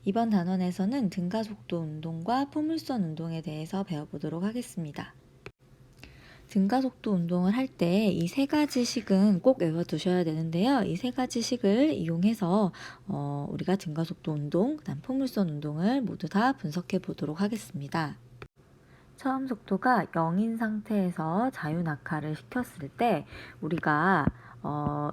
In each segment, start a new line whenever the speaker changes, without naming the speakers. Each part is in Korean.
이번 단원에서는 등가속도 운동과 포물선 운동에 대해서 배워보도록 하겠습니다. 등가속도 운동을 할 때 이 세 가지 식은 꼭 외워두셔야 되는데요. 이 세 가지 식을 이용해서 우리가 등가속도 운동, 그다음 포물선 운동을 모두 다 분석해 보도록 하겠습니다. 처음 속도가 0인 상태에서 자유낙하를 시켰을 때 우리가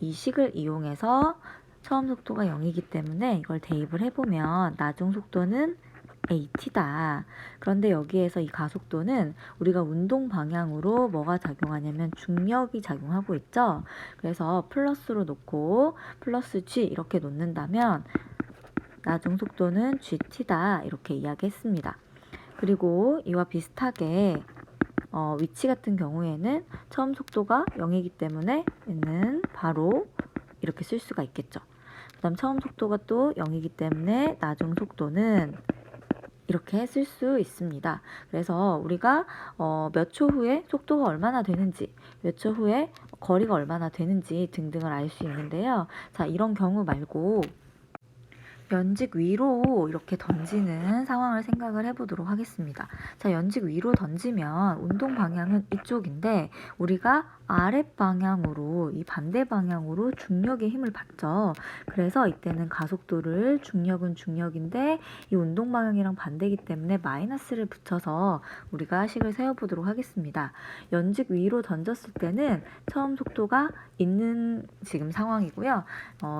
이 식을 이용해서 처음 속도가 0이기 때문에 이걸 대입을 해보면 나중 속도는 at다. 그런데 여기에서 이 가속도는 우리가 운동 방향으로 뭐가 작용하냐면 중력이 작용하고 있죠. 그래서 플러스로 놓고 플러스 g 이렇게 놓는다면 나중 속도는 gt다. 이렇게 이야기했습니다. 그리고 이와 비슷하게 위치 같은 경우에는 처음 속도가 0이기 때문에 얘는 바로 이렇게 쓸 수가 있겠죠. 그 다음 처음 속도가 또 0이기 때문에 나중 속도는 이렇게 쓸 수 있습니다. 그래서 우리가 몇 초 후에 속도가 얼마나 되는지, 몇 초 후에 거리가 얼마나 되는지 등등을 알 수 있는데요. 자, 이런 경우 말고 연직 위로 이렇게 던지는 상황을 생각을 해보도록 하겠습니다. 자, 연직 위로 던지면 운동 방향은 이쪽인데 우리가 아랫방향으로 이 반대 방향으로 중력의 힘을 받죠. 그래서 이때는 가속도를 중력은 중력인데 이 운동 방향이랑 반대이기 때문에 마이너스를 붙여서 우리가 식을 세워보도록 하겠습니다. 연직 위로 던졌을 때는 처음 속도가 있는 지금 상황이고요.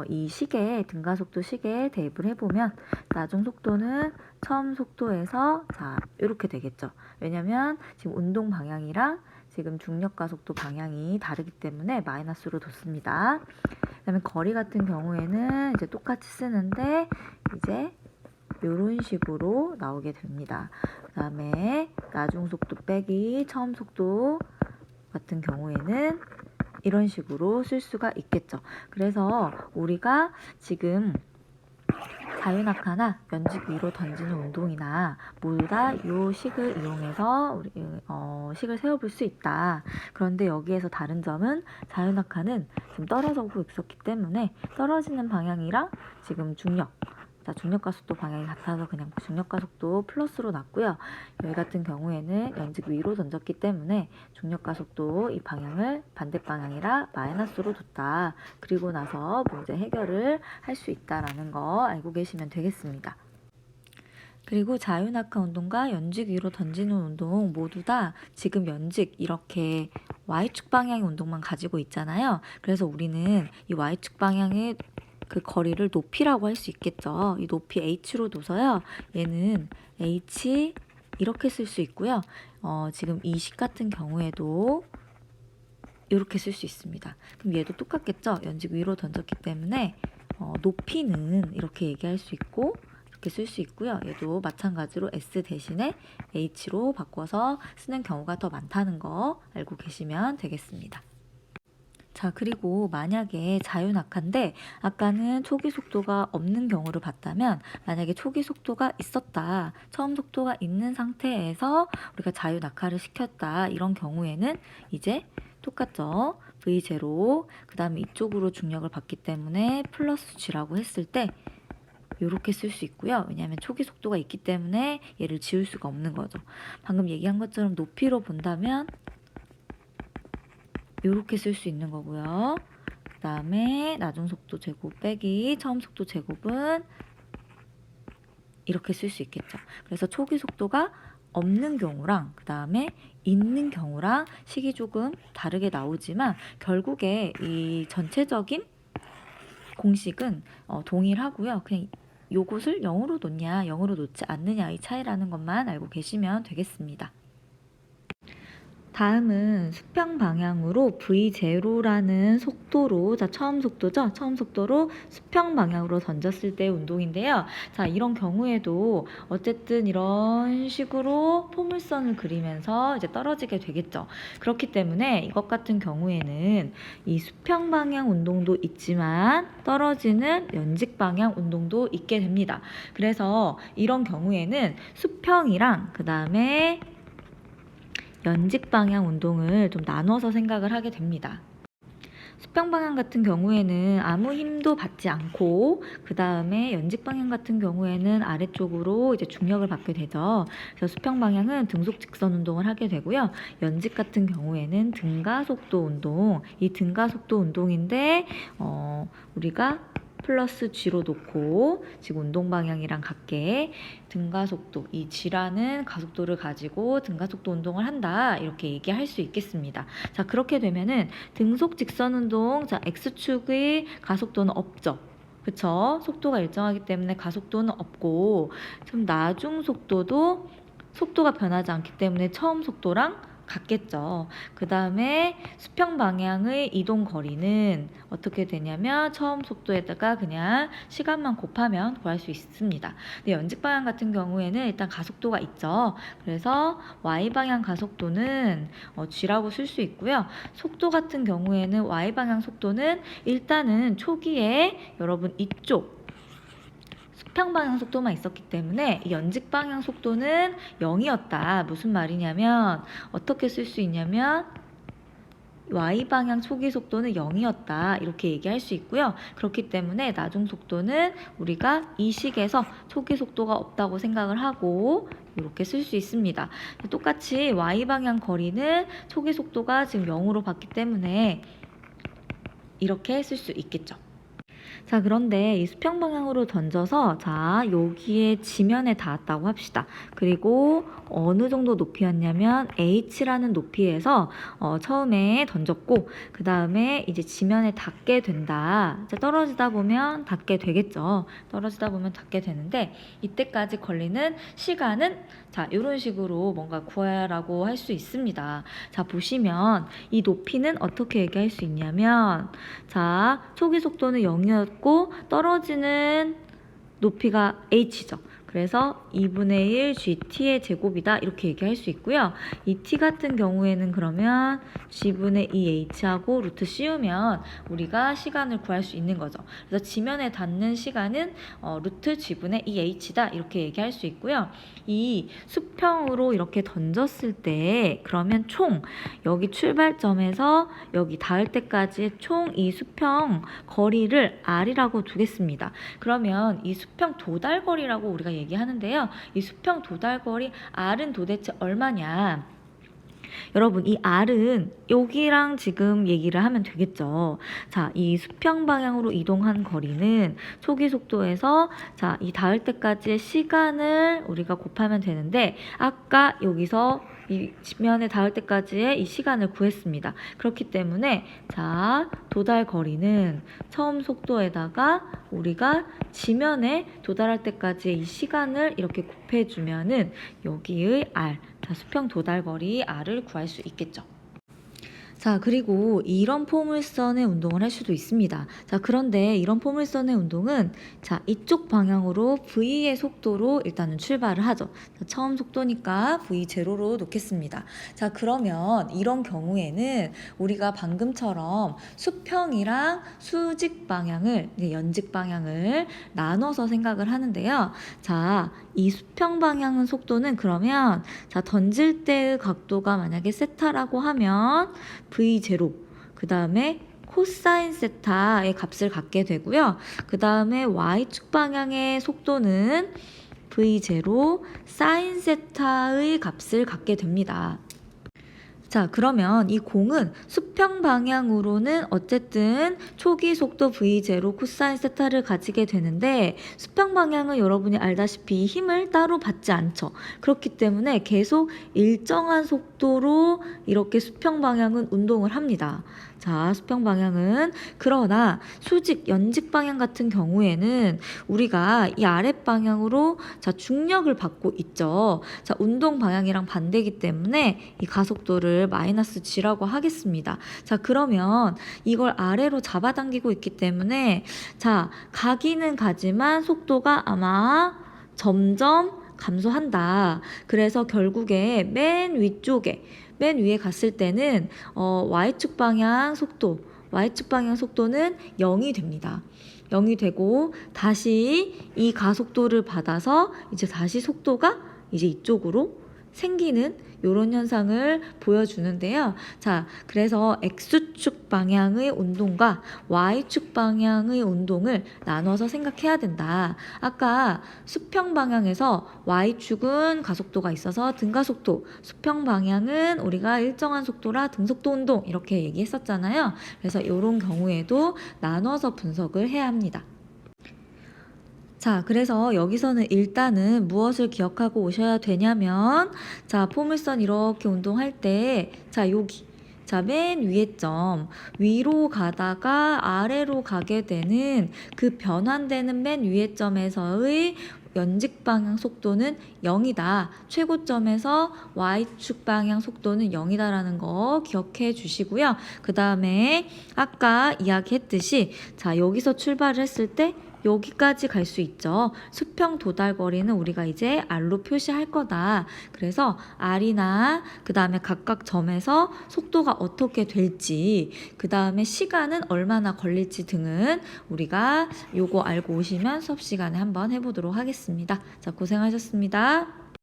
이 식에 등가속도 식에 대입을 해보면 나중 속도는 처음 속도에서 자 이렇게 되겠죠. 왜냐면 지금 운동 방향이랑 지금 중력 가속도 방향이 다르기 때문에 마이너스로 뒀습니다. 그다음에 거리 같은 경우에는 이제 똑같이 쓰는데 이제 이런 식으로 나오게 됩니다. 그 다음에 나중 속도 빼기 처음 속도 같은 경우에는 이런 식으로 쓸 수가 있겠죠. 그래서 우리가 지금 자유낙하나 연직 위로 던지는 운동이나 모두 다 이 식을 이용해서 우리 식을 세워볼 수 있다. 그런데 여기에서 다른 점은 자유낙하는 지금 떨어지고 있었기 때문에 떨어지는 방향이랑 지금 중력 자, 중력가속도 방향이 같아서 그냥 중력가속도 플러스로 놨고요. 여기 같은 경우에는 연직 위로 던졌기 때문에 중력가속도 이 방향을 반대 방향이라 마이너스로 뒀다. 그리고 나서 문제 해결을 할 수 있다라는 거 알고 계시면 되겠습니다. 그리고 자유낙하 운동과 연직 위로 던지는 운동 모두 다 지금 연직 이렇게 Y축 방향의 운동만 가지고 있잖아요. 그래서 우리는 이 Y축 방향의 그 거리를 높이라고 할 수 있겠죠. 이 높이 h로 둬서요. 얘는 h 이렇게 쓸 수 있고요. 지금 이 식 같은 경우에도 이렇게 쓸 수 있습니다. 그럼 얘도 똑같겠죠. 연직 위로 던졌기 때문에 높이는 이렇게 얘기할 수 있고 이렇게 쓸 수 있고요. 얘도 마찬가지로 s 대신에 h로 바꿔서 쓰는 경우가 더 많다는 거 알고 계시면 되겠습니다. 자, 그리고 만약에 자유낙하인데 아까는 초기 속도가 없는 경우를 봤다면 만약에 초기 속도가 있었다. 처음 속도가 있는 상태에서 우리가 자유낙하를 시켰다. 이런 경우에는 이제 똑같죠. V0 그 다음에 이쪽으로 중력을 받기 때문에 플러스 G라고 했을 때 이렇게 쓸 수 있고요. 왜냐하면 초기 속도가 있기 때문에 얘를 지울 수가 없는 거죠. 방금 얘기한 것처럼 높이로 본다면 이렇게 쓸 수 있는 거고요. 그 다음에 나중 속도 제곱 빼기 처음 속도 제곱은 이렇게 쓸 수 있겠죠. 그래서 초기 속도가 없는 경우랑 그 다음에 있는 경우랑 식이 조금 다르게 나오지만 결국에 이 전체적인 공식은 동일하고요. 그냥 요것을 0으로 놓냐 0으로 놓지 않느냐의 차이라는 것만 알고 계시면 되겠습니다. 다음은 수평 방향으로 V0라는 속도로, 자, 처음 속도죠? 처음 속도로 수평 방향으로 던졌을 때 운동인데요. 자, 이런 경우에도 어쨌든 이런 식으로 포물선을 그리면서 이제 떨어지게 되겠죠. 그렇기 때문에 이것 같은 경우에는 이 수평 방향 운동도 있지만 떨어지는 연직 방향 운동도 있게 됩니다. 그래서 이런 경우에는 수평이랑 그 다음에 연직 방향 운동을 좀 나눠서 생각을 하게 됩니다. 수평 방향 같은 경우에는 아무 힘도 받지 않고, 그 다음에 연직 방향 같은 경우에는 아래쪽으로 이제 중력을 받게 되죠. 그래서 수평 방향은 등속 직선 운동을 하게 되고요. 연직 같은 경우에는 등가속도 운동, 이 등가속도 운동인데 우리가 플러스 G로 놓고 지금 운동 방향이랑 같게 등가속도, 이 G라는 가속도를 가지고 등가속도 운동을 한다, 이렇게 얘기할 수 있겠습니다. 자, 그렇게 되면은 등속 직선 운동, 자, X축의 가속도는 없죠. 그쵸? 속도가 일정하기 때문에 가속도는 없고, 좀 나중 속도도 속도가 변하지 않기 때문에 처음 속도랑 같겠죠. 그 다음에 수평 방향의 이동 거리는 어떻게 되냐면 처음 속도에다가 그냥 시간만 곱하면 구할 수 있습니다. 근데 연직 방향 같은 경우에는 일단 가속도가 있죠. 그래서 y 방향 가속도는 g라고 쓸 수 있고요. 속도 같은 경우에는 y 방향 속도는 일단은 초기에 여러분 이쪽 수평 방향 속도만 있었기 때문에 이 연직 방향 속도는 0이었다. 무슨 말이냐면 어떻게 쓸 수 있냐면 y 방향 초기 속도는 0이었다. 이렇게 얘기할 수 있고요. 그렇기 때문에 나중 속도는 우리가 이 식에서 초기 속도가 없다고 생각을 하고 이렇게 쓸 수 있습니다. 똑같이 y 방향 거리는 초기 속도가 지금 0으로 봤기 때문에 이렇게 쓸 수 있겠죠. 자, 그런데 이 수평 방향으로 던져서, 자, 여기에 지면에 닿았다고 합시다. 그리고 어느 정도 높이였냐면 h라는 높이에서 처음에 던졌고, 그 다음에 이제 지면에 닿게 된다. 자, 떨어지다 보면 닿게 되겠죠. 떨어지다 보면 닿게 되는데, 이때까지 걸리는 시간은, 자, 이런 식으로 뭔가 구하라고 할 수 있습니다. 자, 보시면 이 높이는 어떻게 얘기할 수 있냐면, 자, 초기 속도는 0이었고 떨어지는 높이가 h죠. 그래서 2분의 1 gt의 제곱이다, 이렇게 얘기할 수 있고요. 이 t 같은 경우에는 그러면 g분의 2h하고 루트 씌우면 우리가 시간을 구할 수 있는 거죠. 그래서 지면에 닿는 시간은 루트 g분의 2h다, 이렇게 얘기할 수 있고요. 이 수평으로 이렇게 던졌을 때 그러면 총 여기 출발점에서 여기 닿을 때까지의 총 이 수평 거리를 r이라고 두겠습니다. 그러면 이 수평 도달 거리라고 우리가 얘기하는데요. 이 수평 도달 거리 r은 도대체 얼마냐? 여러분, 이 r은 여기랑 지금 얘기를 하면 되겠죠. 자, 이 수평 방향으로 이동한 거리는 초기 속도에서, 자, 이 닿을 때까지의 시간을 우리가 곱하면 되는데, 아까 여기서 이 지면에 닿을 때까지의 이 시간을 구했습니다. 그렇기 때문에, 자, 도달 거리는 처음 속도에다가 우리가 지면에 도달할 때까지의 이 시간을 이렇게 곱해주면은 여기의 r, 자, 수평 도달 거리 r을 구할 수 있겠죠. 자, 그리고 이런 포물선의 운동을 할 수도 있습니다. 자, 그런데 이런 포물선의 운동은, 자, 이쪽 방향으로 v의 속도로 일단은 출발을 하죠. 자, 처음 속도니까 v0로 놓겠습니다. 자, 그러면 이런 경우에는 우리가 방금처럼 수평이랑 수직 방향을, 연직 방향을 나눠서 생각을 하는데요. 자, 이 수평 방향은 속도는 그러면, 자, 던질 때의 각도가 만약에 세타라고 하면 V0, 그 다음에 코사인 세타의 값을 갖게 되고요. 그 다음에 Y축 방향의 속도는 V0 사인 세타의 값을 갖게 됩니다. 자, 그러면 이 공은 수평 방향으로는 어쨌든 초기 속도 v0 코사인 세타를 가지게 되는데, 수평 방향은 여러분이 알다시피 힘을 따로 받지 않죠. 그렇기 때문에 계속 일정한 속도로 이렇게 수평 방향은 운동을 합니다. 자, 수평 방향은. 그러나 수직, 연직 방향 같은 경우에는 우리가 이 아랫 방향으로, 자, 중력을 받고 있죠. 자, 운동 방향이랑 반대이기 때문에 이 가속도를 마이너스 g라고 하겠습니다. 자, 그러면 이걸 아래로 잡아당기고 있기 때문에, 자, 가기는 가지만 속도가 아마 점점 감소한다. 그래서 결국에 맨 위에 갔을 때는 Y축 방향 속도는 0이 됩니다. 0이 되고 다시 이 가속도를 받아서 이제 다시 속도가 이제 이쪽으로 생기는 이런 현상을 보여주는데요. 자, 그래서 X축 방향의 운동과 Y축 방향의 운동을 나눠서 생각해야 된다. 아까 수평 방향에서 Y축은 가속도가 있어서 등가속도, 수평 방향은 우리가 일정한 속도라 등속도 운동 이렇게 얘기했었잖아요. 그래서 이런 경우에도 나눠서 분석을 해야 합니다. 자, 그래서 여기서는 일단은 무엇을 기억하고 오셔야 되냐면, 자, 포물선 이렇게 운동할 때, 자, 여기. 자, 맨 위에 점, 위로 가다가 아래로 가게 되는 그 변환되는 맨 위에 점에서의 연직 방향 속도는 0이다. 최고점에서 Y축 방향 속도는 0이다라는 거 기억해 주시고요. 그 다음에 아까 이야기했듯이, 자, 여기서 출발을 했을 때 여기까지 갈 수 있죠. 수평 도달 거리는 우리가 이제 R로 표시할 거다. 그래서 R이나 그 다음에 각각 점에서 속도가 어떻게 될지, 그 다음에 시간은 얼마나 걸릴지 등은 우리가 요거 알고 오시면 수업 시간에 한번 해보도록 하겠습니다. 자, 고생하셨습니다.